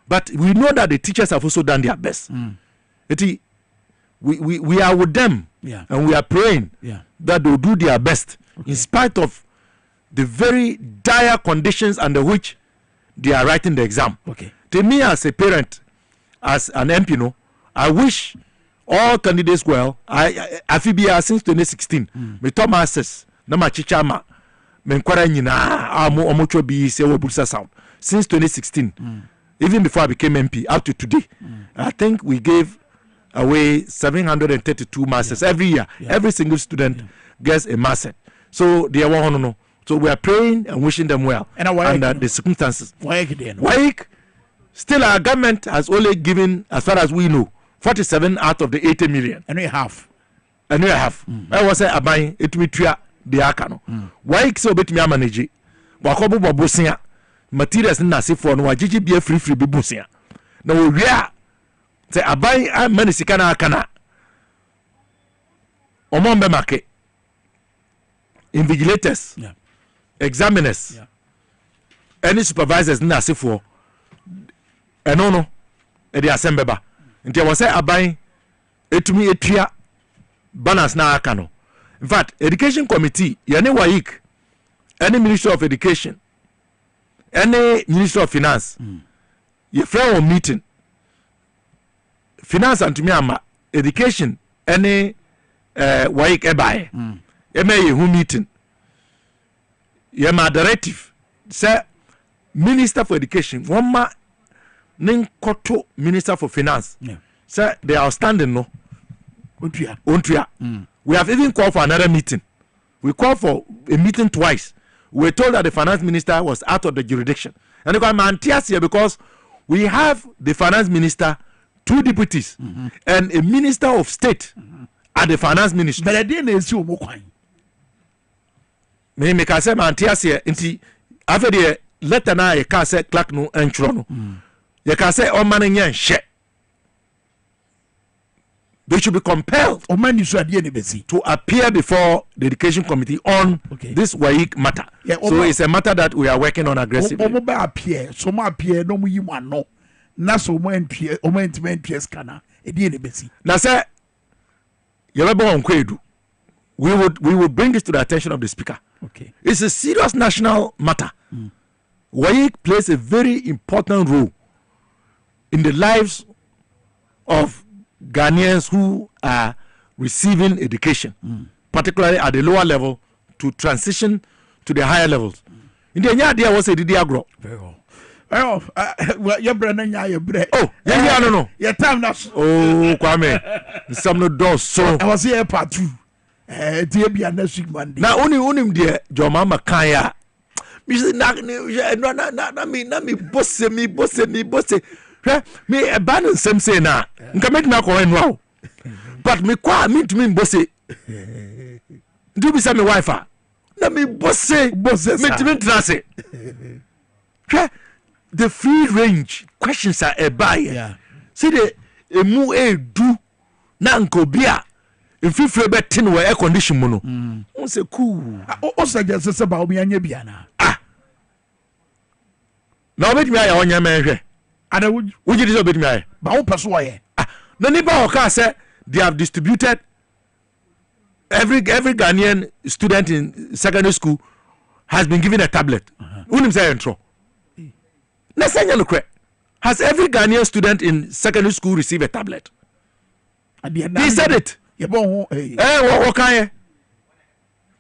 But we know that the teachers have also done their best. We are with them and we are praying that they will do their best in spite of the very dire conditions under which they are writing the exam. To me as a parent, as an MP, I wish all candidates well. I feel since 2016. Me Thomas na ma chicha ma me nkwara nyina amocho bi se wo bursa sound since 2016. Even before I became MP up to today. I think we gave away 732 masters every year. Every single student gets a master. So they are one no. So we are praying and wishing them well under the circumstances. Waik, still our government has only given, as far as we know, 47 out of the 80 million.
And we have.
I was a buying it with the Akano. Waik so bit me a manage. Wakobo Bosia materials nasi for no wajiji be free busia. Now we are say a buying a manisikana kana. Omombe make invigilators. Examiners, any supervisors nasi for no, the assembly. Until I was say buying etumi etua balance na akano. In fact, education committee, yani waik, any minister of education, any minister of finance, your friend on meeting, finance and to me ama education, any waik ebaye, who meeting. Yema directive say minister for education one ma ninkoto minister for finance say they are outstanding no ontua we have even called for another meeting. We called for a meeting twice. We were told that the finance minister was out of the jurisdiction, and because we have the finance minister, 2 deputies and a minister of state at the finance ministry.
But I didn't see
me make say man tiasie nti after the letter na e ka say clerk no entro no ye ka say o man nya nhye they should be compelled to appear before the education committee on this WAEC matter. So it's a matter that we are working on aggressively.
Appear so ma appear no mu yi mu ano na so mo appear o ma ntime scanner e die ne besi
na say ye be bon kwedu we would bring this to the attention of the speaker. It's a serious national matter. WAEC plays a very important role in the lives of Ghanaians who are receiving education, particularly at the lower level, to transition to the higher levels. In the idea was a DD agro.
Your brand and your bread.
Oh, yeah, no.
Your time now.
Oh, Kwame. Some no doors so.
I was here part 2. Dear be a next week Monday.
Now only dear your mama kaya. Me say na me bosse. Me a ban some say na. Nka make na ko enwa. But me kwa me to me bosse. Do be say me wife. Na me bosse me to me trase. The free range questions are a buy.
Yeah.
See the emu do na nkobia. If you feel better in air condition mono. On say cool.
O suggest about me and Yabiana.
Now bet me I on your man.
And would you disobey me? But who persuade?
The neighbor of say they have distributed every Ghanaian student in secondary school has been given a tablet. Unim say intro. Has every Ghanaian student in secondary school received a tablet? He said it.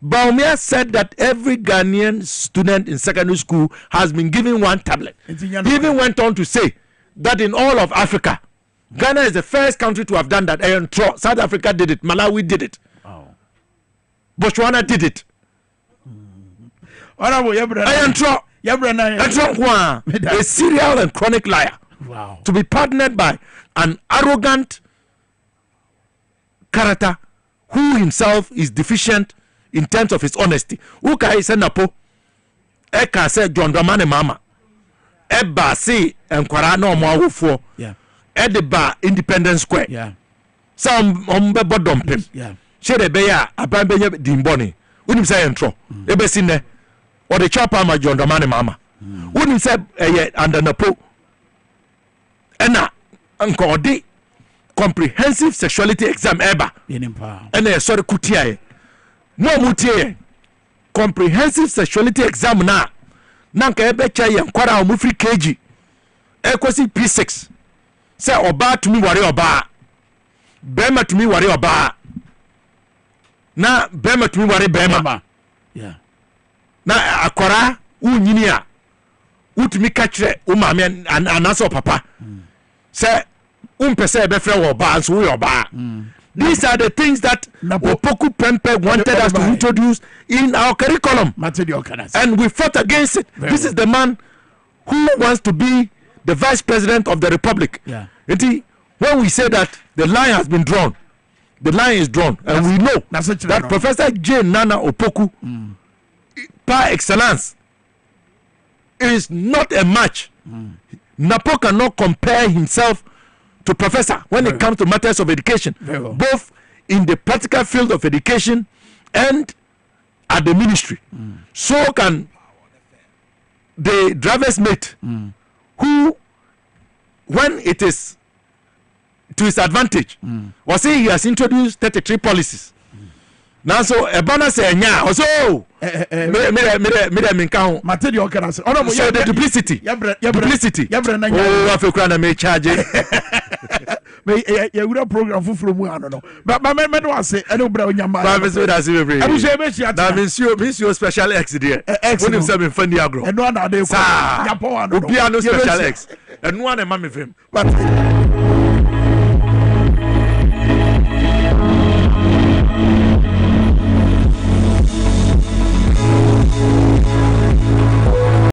Baumia said that every Ghanaian student in secondary school has been given one tablet. He even went on to say that in all of Africa, Ghana is the first country to have done that. South Africa did it. Malawi did it. Botswana did it. A serial and chronic liar.
Wow.
To be partnered by an arrogant character who himself is deficient in terms of his honesty. Uka is napo eka se John Dramani mama eba si enkwara na omo awofo edeba Independence Square some ombe bodompem shede be ya abanbenye dimboni unim say entro ebe sinne or the chopper ma John Dramani mama unim say under napo ena nkodi comprehensive sexuality exam ever and sorry kutia no mutie comprehensive sexuality exam na nka ebe cha ye nkwara o free kg ekosi P6 say oba to me ware oba bema to me ware oba na bema to me ware bema na akwara unyini a utumi ka kire o maame anaso papa say umpese be frɛ wo ba so wo ba. These are the things that Opoku Pempe wanted us to introduce in our curriculum. And we fought against it. This is the man who wants to be the vice president of the republic. When we say that the line has been drawn, the line is drawn. And we know that Professor J. Nana Opoku, par excellence, is not a match. Napo cannot compare himself to professor when it comes to matters of education, both in the practical field of education and at the ministry. So can the driver's mate who, when it is to his advantage, was he has introduced 33 policies. Now so a bonus nya also me Minkah
Matthew Okanase.
So the duplicity. Oh, I feel crying me charge.
Me ya program fufu mu ano no. But me do say ene obra onyama.
Ba me so that say we.
Abi say me shia.
That means you special X there. When you say me funny agro.
Eno na dey ko.
Obi no special X. Eno na ma me fam. But